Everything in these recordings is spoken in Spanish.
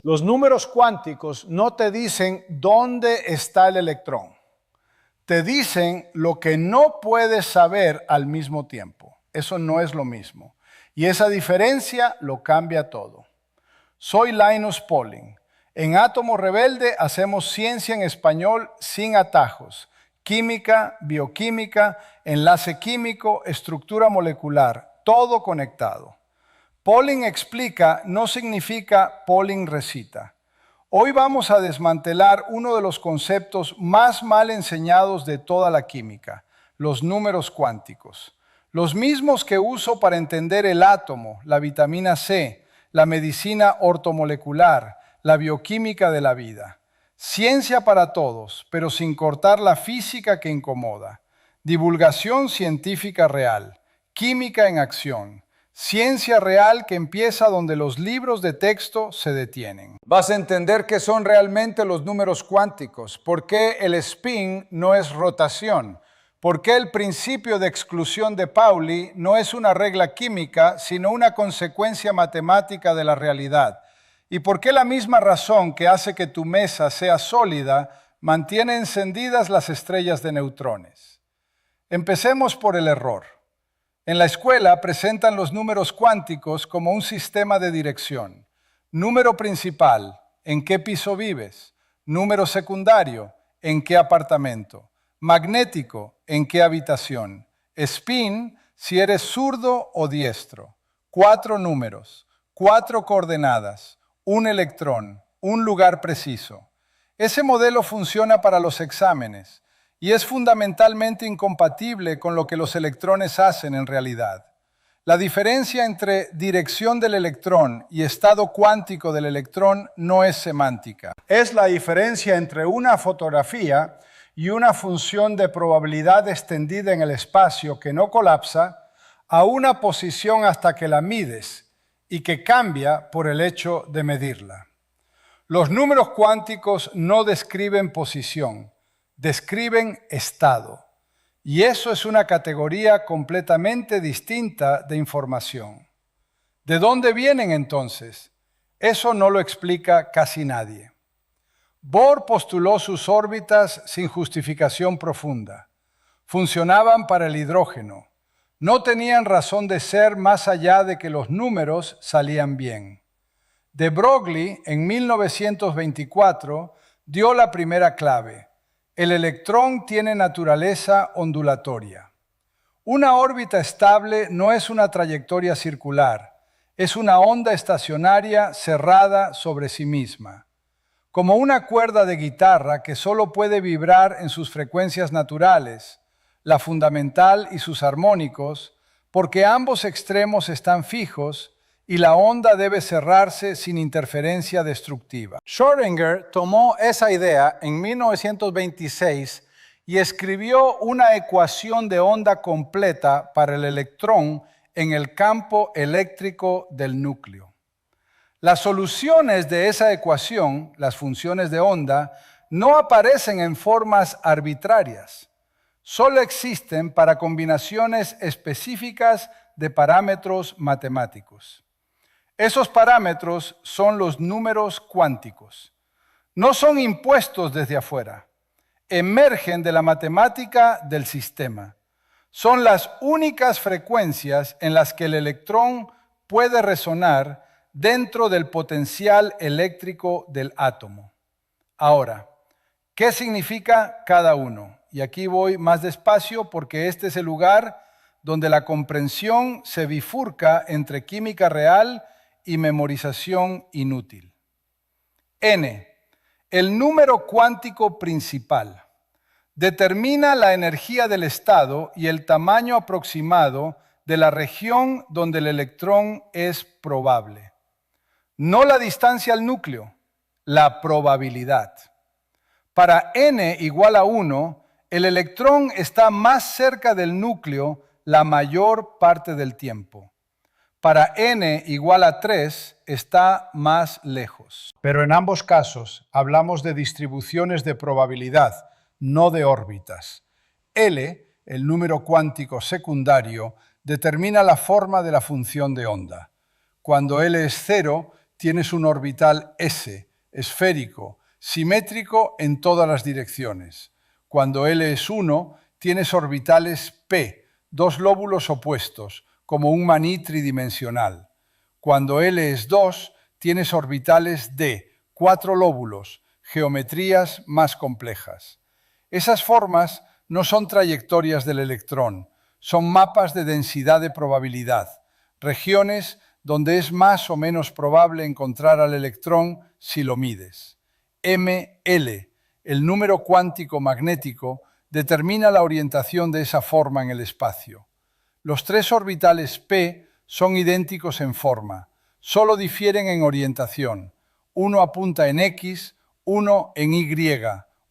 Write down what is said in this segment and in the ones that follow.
Los números cuánticos no te dicen dónde está el electrón. Te dicen lo que no puedes saber al mismo tiempo. Eso no es lo mismo. Y esa diferencia lo cambia todo. Soy Linus Pauling. En Átomo Rebelde hacemos ciencia en español sin atajos. Química, bioquímica, enlace químico, estructura molecular, todo conectado. Pauling explica no significa Pauling recita. Hoy vamos a desmantelar uno de los conceptos más mal enseñados de toda la química, los números cuánticos. Los mismos que uso para entender el átomo, la vitamina C, la medicina ortomolecular, la bioquímica de la vida. Ciencia para todos, pero sin cortar la física que incomoda. Divulgación científica real, química en acción. Ciencia real que empieza donde los libros de texto se detienen. Vas a entender qué son realmente los números cuánticos, por qué el spin no es rotación, por qué el principio de exclusión de Pauli no es una regla química, sino una consecuencia matemática de la realidad, y por qué la misma razón que hace que tu mesa sea sólida mantiene encendidas las estrellas de neutrones. Empecemos por el error. En la escuela presentan los números cuánticos como un sistema de dirección. Número principal, ¿en qué piso vives? Número secundario, ¿en qué apartamento? Magnético, ¿en qué habitación? Spin, si eres zurdo o diestro. 4 números, 4 coordenadas, un electrón, un lugar preciso. Ese modelo funciona para los exámenes y es fundamentalmente incompatible con lo que los electrones hacen en realidad. La diferencia entre dirección del electrón y estado cuántico del electrón no es semántica. Es la diferencia entre una fotografía y una función de probabilidad extendida en el espacio que no colapsa a una posición hasta que la mides y que cambia por el hecho de medirla. Los números cuánticos no describen posición, describen estado. Y eso es una categoría completamente distinta de información. ¿De dónde vienen entonces? Eso no lo explica casi nadie. Bohr postuló sus órbitas sin justificación profunda. Funcionaban para el hidrógeno. No tenían razón de ser más allá de que los números salían bien. De Broglie, en 1924, dio la primera clave. El electrón tiene naturaleza ondulatoria. Una órbita estable no es una trayectoria circular, es una onda estacionaria cerrada sobre sí misma. Como una cuerda de guitarra que solo puede vibrar en sus frecuencias naturales, la fundamental y sus armónicos, porque ambos extremos están fijos y la onda debe cerrarse sin interferencia destructiva. Schrödinger tomó esa idea en 1926 y escribió una ecuación de onda completa para el electrón en el campo eléctrico del núcleo. Las soluciones de esa ecuación, las funciones de onda, no aparecen en formas arbitrarias. Solo existen para combinaciones específicas de parámetros matemáticos. Esos parámetros son los números cuánticos. No son impuestos desde afuera. Emergen de la matemática del sistema. Son las únicas frecuencias en las que el electrón puede resonar dentro del potencial eléctrico del átomo. Ahora, ¿qué significa cada uno? Y aquí voy más despacio porque este es el lugar donde la comprensión se bifurca entre química real y memorización inútil. N, el número cuántico principal, determina la energía del estado y el tamaño aproximado de la región donde el electrón es probable. No la distancia al núcleo, la probabilidad. Para n igual a 1, el electrón está más cerca del núcleo la mayor parte del tiempo. Para n igual a 3 está más lejos. Pero en ambos casos hablamos de distribuciones de probabilidad, no de órbitas. L, el número cuántico secundario, determina la forma de la función de onda. Cuando L es 0, tienes un orbital S, esférico, simétrico en todas las direcciones. Cuando L es 1, tienes orbitales P, dos lóbulos opuestos, como un maní tridimensional. Cuando L es 2, tienes orbitales D, 4 lóbulos, geometrías más complejas. Esas formas no son trayectorias del electrón, son mapas de densidad de probabilidad, regiones donde es más o menos probable encontrar al electrón si lo mides. ML, el número cuántico magnético, determina la orientación de esa forma en el espacio. Los tres orbitales P son idénticos en forma, solo difieren en orientación. Uno apunta en X, uno en Y,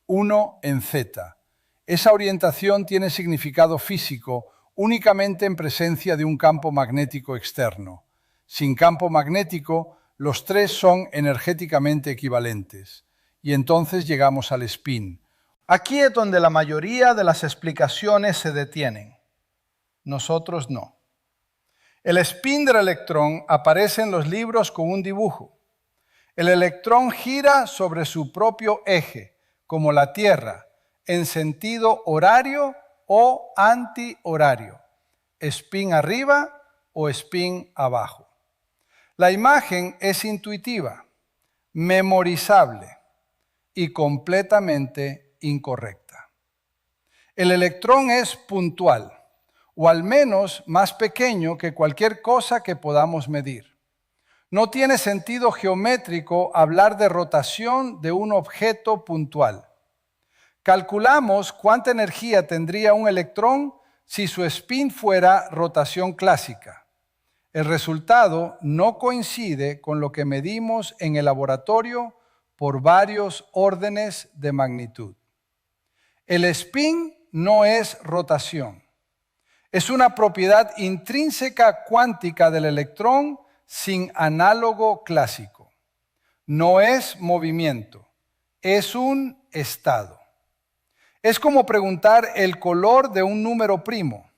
uno en Z. Esa orientación tiene significado físico únicamente en presencia de un campo magnético externo. Sin campo magnético, los tres son energéticamente equivalentes. Y entonces llegamos al spin. Aquí es donde la mayoría de las explicaciones se detienen. Nosotros no. El spin del electrón aparece en los libros con un dibujo. El electrón gira sobre su propio eje, como la Tierra, en sentido horario o antihorario. Spin arriba o spin abajo. La imagen es intuitiva, memorizable y completamente incorrecta. El electrón es puntual, o al menos más pequeño que cualquier cosa que podamos medir. No tiene sentido geométrico hablar de rotación de un objeto puntual. Calculamos cuánta energía tendría un electrón si su spin fuera rotación clásica. El resultado no coincide con lo que medimos en el laboratorio por varios órdenes de magnitud. El spin no es rotación. Es una propiedad intrínseca cuántica del electrón sin análogo clásico. No es movimiento, es un estado. Es como preguntar el color de un número primo.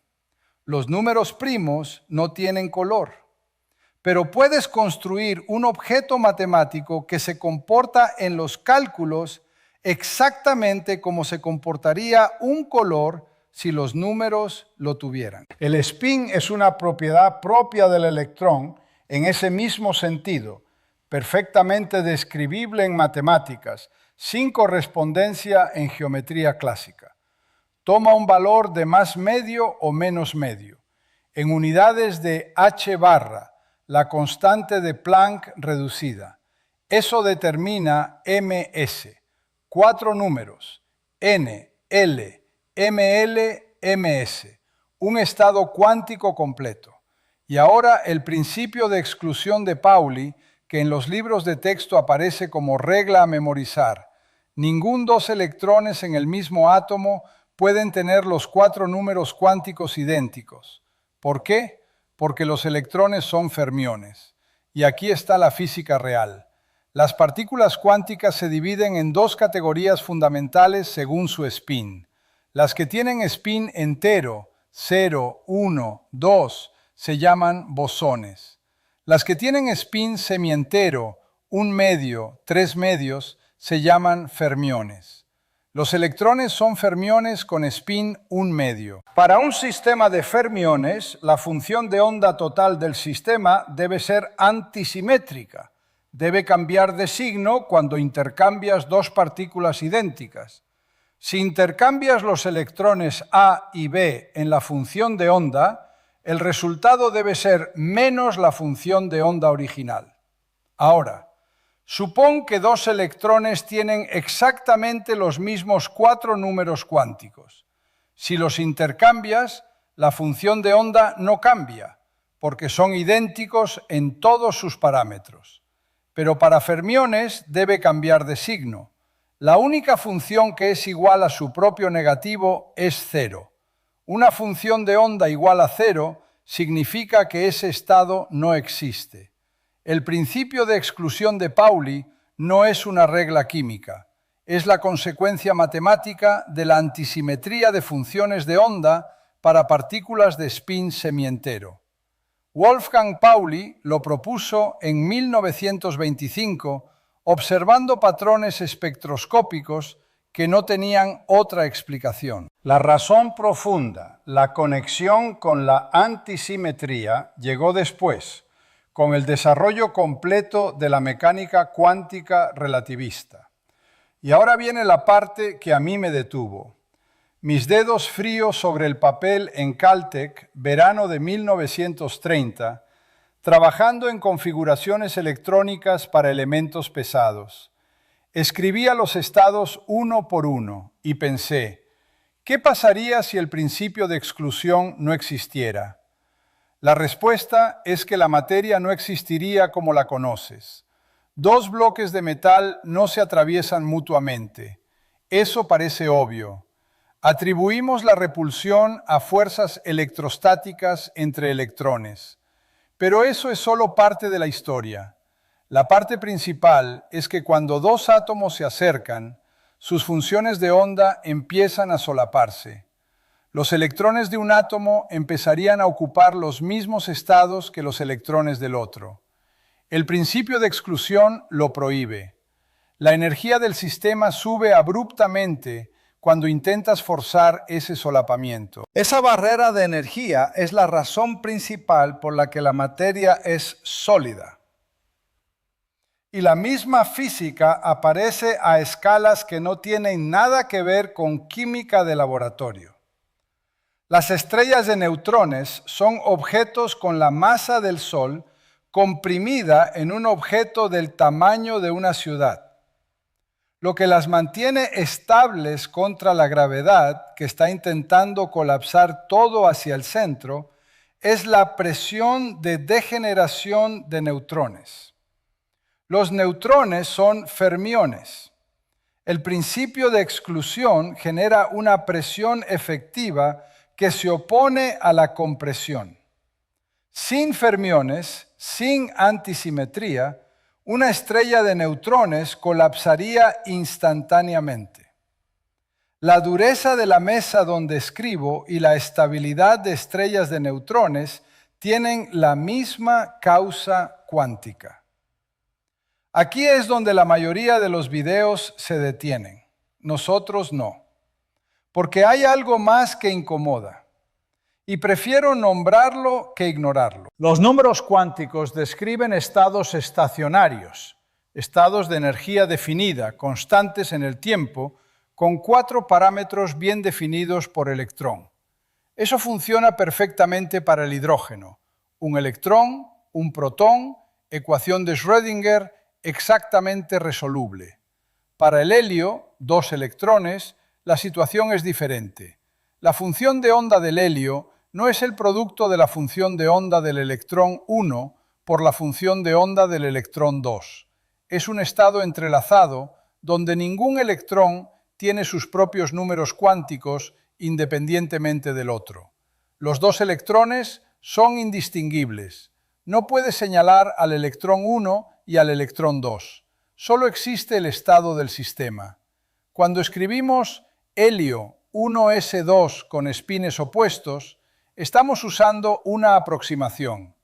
Los números primos no tienen color, pero puedes construir un objeto matemático que se comporta en los cálculos exactamente como se comportaría un color si los números lo tuvieran. El spin es una propiedad propia del electrón en ese mismo sentido, perfectamente describible en matemáticas, sin correspondencia en geometría clásica. Toma un valor de más medio o menos medio. En unidades de h barra, la constante de Planck reducida. Eso determina ms, 4 números, n, l, ml, ms, un estado cuántico completo. Y ahora el principio de exclusión de Pauli, que en los libros de texto aparece como regla a memorizar. Ningún dos electrones en el mismo átomo pueden tener los 4 números cuánticos idénticos. ¿Por qué? Porque los electrones son fermiones. Y aquí está la física real. Las partículas cuánticas se dividen en dos categorías fundamentales según su spin. Las que tienen spin entero, 0, 1, 2, se llaman bosones. Las que tienen spin semientero, 1 medio, 3 medios, se llaman fermiones. Los electrones son fermiones con spin 1 medio. Para un sistema de fermiones, la función de onda total del sistema debe ser antisimétrica. Debe cambiar de signo cuando intercambias dos partículas idénticas. Si intercambias los electrones A y B en la función de onda, el resultado debe ser menos la función de onda original. Ahora, supón que dos electrones tienen exactamente los mismos 4 números cuánticos. Si los intercambias, la función de onda no cambia, porque son idénticos en todos sus parámetros. Pero para fermiones debe cambiar de signo. La única función que es igual a su propio negativo es 0. Una función de onda igual a 0 significa que ese estado no existe. El principio de exclusión de Pauli no es una regla química, es la consecuencia matemática de la antisimetría de funciones de onda para partículas de spin semientero. Wolfgang Pauli lo propuso en 1925 observando patrones espectroscópicos que no tenían otra explicación. La razón profunda, la conexión con la antisimetría, llegó después, con el desarrollo completo de la mecánica cuántica relativista. Y ahora viene la parte que a mí me detuvo. Mis dedos fríos sobre el papel en Caltech, verano de 1930, trabajando en configuraciones electrónicas para elementos pesados. Escribía los estados uno por uno y pensé, ¿qué pasaría si el principio de exclusión no existiera? La respuesta es que la materia no existiría como la conoces. Dos bloques de metal no se atraviesan mutuamente. Eso parece obvio. Atribuimos la repulsión a fuerzas electrostáticas entre electrones. Pero eso es solo parte de la historia. La parte principal es que cuando dos átomos se acercan, sus funciones de onda empiezan a solaparse. Los electrones de un átomo empezarían a ocupar los mismos estados que los electrones del otro. El principio de exclusión lo prohíbe. La energía del sistema sube abruptamente cuando intentas forzar ese solapamiento. Esa barrera de energía es la razón principal por la que la materia es sólida. Y la misma física aparece a escalas que no tienen nada que ver con química de laboratorio. Las estrellas de neutrones son objetos con la masa del Sol comprimida en un objeto del tamaño de una ciudad. Lo que las mantiene estables contra la gravedad, que está intentando colapsar todo hacia el centro, es la presión de degeneración de neutrones. Los neutrones son fermiones. El principio de exclusión genera una presión efectiva que se opone a la compresión. Sin fermiones, sin antisimetría, una estrella de neutrones colapsaría instantáneamente. La dureza de la mesa donde escribo y la estabilidad de estrellas de neutrones tienen la misma causa cuántica. Aquí es donde la mayoría de los videos se detienen. Nosotros no. Porque hay algo más que incomoda. Y prefiero nombrarlo que ignorarlo. Los números cuánticos describen estados estacionarios, estados de energía definida, constantes en el tiempo, con 4 parámetros bien definidos por electrón. Eso funciona perfectamente para el hidrógeno. Un electrón, un protón, ecuación de Schrödinger exactamente resoluble. Para el helio, 2 electrones, la situación es diferente. La función de onda del helio no es el producto de la función de onda del electrón 1 por la función de onda del electrón 2. Es un estado entrelazado donde ningún electrón tiene sus propios números cuánticos independientemente del otro. Los dos electrones son indistinguibles. No puedes señalar al electrón 1 y al electrón 2. Solo existe el estado del sistema. Cuando escribimos helio 1s2 con espines opuestos, estamos usando una aproximación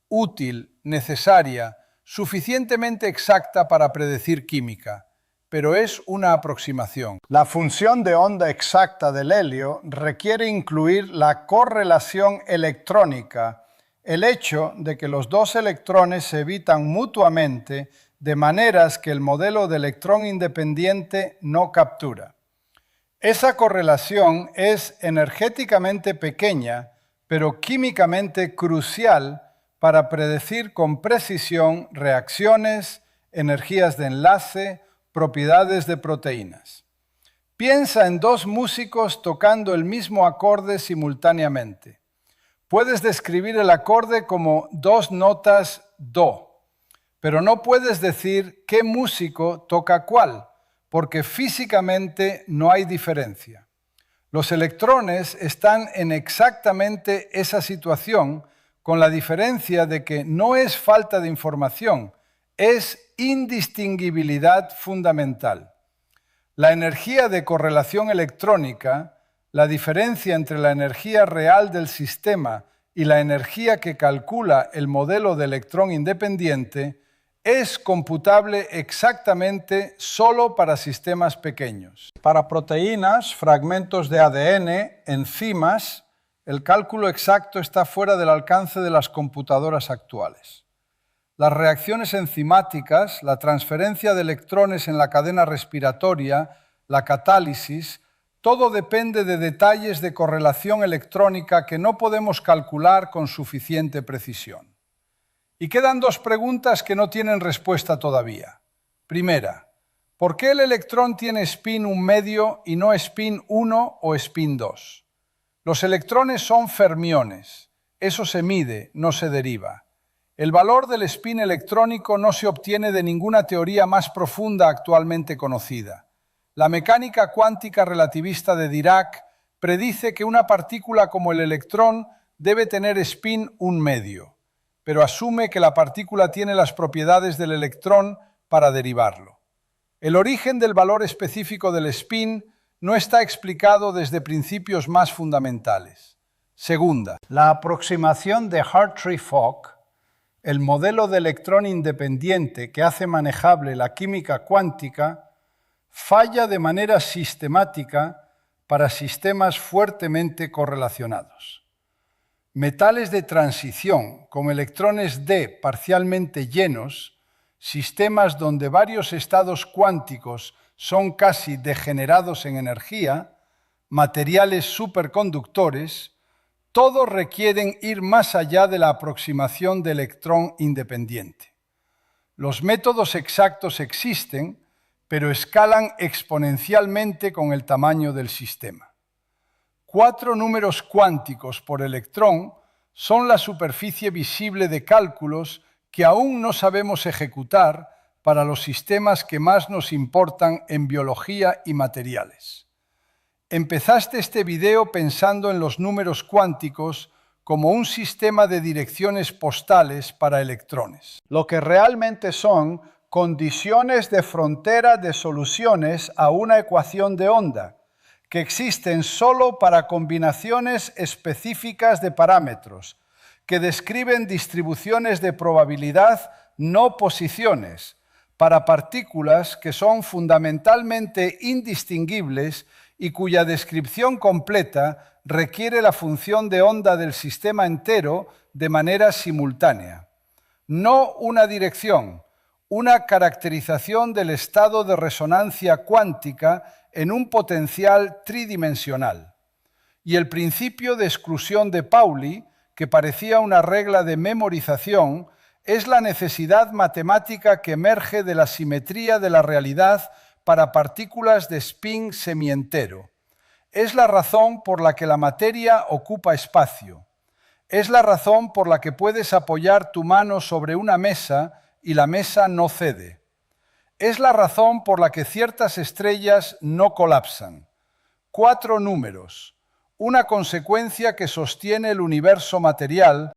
útil, necesaria, suficientemente exacta para predecir química, pero es una aproximación. La función de onda exacta del helio requiere incluir la correlación electrónica, el hecho de que los dos electrones se evitan mutuamente de maneras que el modelo de electrón independiente no captura. Esa correlación es energéticamente pequeña, pero químicamente crucial para predecir con precisión reacciones, energías de enlace, propiedades de proteínas. Piensa en dos músicos tocando el mismo acorde simultáneamente. Puedes describir el acorde como 2 notas do, pero no puedes decir qué músico toca cuál, porque físicamente no hay diferencia. Los electrones están en exactamente esa situación, con la diferencia de que no es falta de información, es indistinguibilidad fundamental. La energía de correlación electrónica, la diferencia entre la energía real del sistema y la energía que calcula el modelo de electrón independiente es computable exactamente solo para sistemas pequeños. Para proteínas, fragmentos de ADN, enzimas, el cálculo exacto está fuera del alcance de las computadoras actuales. Las reacciones enzimáticas, la transferencia de electrones en la cadena respiratoria, la catálisis, todo depende de detalles de correlación electrónica que no podemos calcular con suficiente precisión. Y quedan dos preguntas que no tienen respuesta todavía. Primera, ¿por qué el electrón tiene spin 1 medio y no spin 1 o spin 2? Los electrones son fermiones. Eso se mide, no se deriva. El valor del spin electrónico no se obtiene de ninguna teoría más profunda actualmente conocida. La mecánica cuántica relativista de Dirac predice que una partícula como el electrón debe tener spin 1 medio, pero asume que la partícula tiene las propiedades del electrón para derivarlo. El origen del valor específico del spin no está explicado desde principios más fundamentales. Segunda, la aproximación de Hartree-Fock, el modelo de electrón independiente que hace manejable la química cuántica, falla de manera sistemática para sistemas fuertemente correlacionados. Metales de transición, como electrones D parcialmente llenos, sistemas donde varios estados cuánticos son casi degenerados en energía, materiales superconductores, todos requieren ir más allá de la aproximación de electrón independiente. Los métodos exactos existen, pero escalan exponencialmente con el tamaño del sistema. 4 números cuánticos por electrón son la superficie visible de cálculos que aún no sabemos ejecutar para los sistemas que más nos importan en biología y materiales. Empezaste este video pensando en los números cuánticos como un sistema de direcciones postales para electrones. Lo que realmente son condiciones de frontera de soluciones a una ecuación de onda, que existen solo para combinaciones específicas de parámetros, que describen distribuciones de probabilidad, no posiciones, para partículas que son fundamentalmente indistinguibles y cuya descripción completa requiere la función de onda del sistema entero de manera simultánea. No una dirección, una caracterización del estado de resonancia cuántica en un potencial tridimensional. Y el principio de exclusión de Pauli, que parecía una regla de memorización, es la necesidad matemática que emerge de la simetría de la realidad para partículas de spin semientero. Es la razón por la que la materia ocupa espacio. Es la razón por la que puedes apoyar tu mano sobre una mesa y la mesa no cede. Es la razón por la que ciertas estrellas no colapsan. 4 números, una consecuencia que sostiene el universo material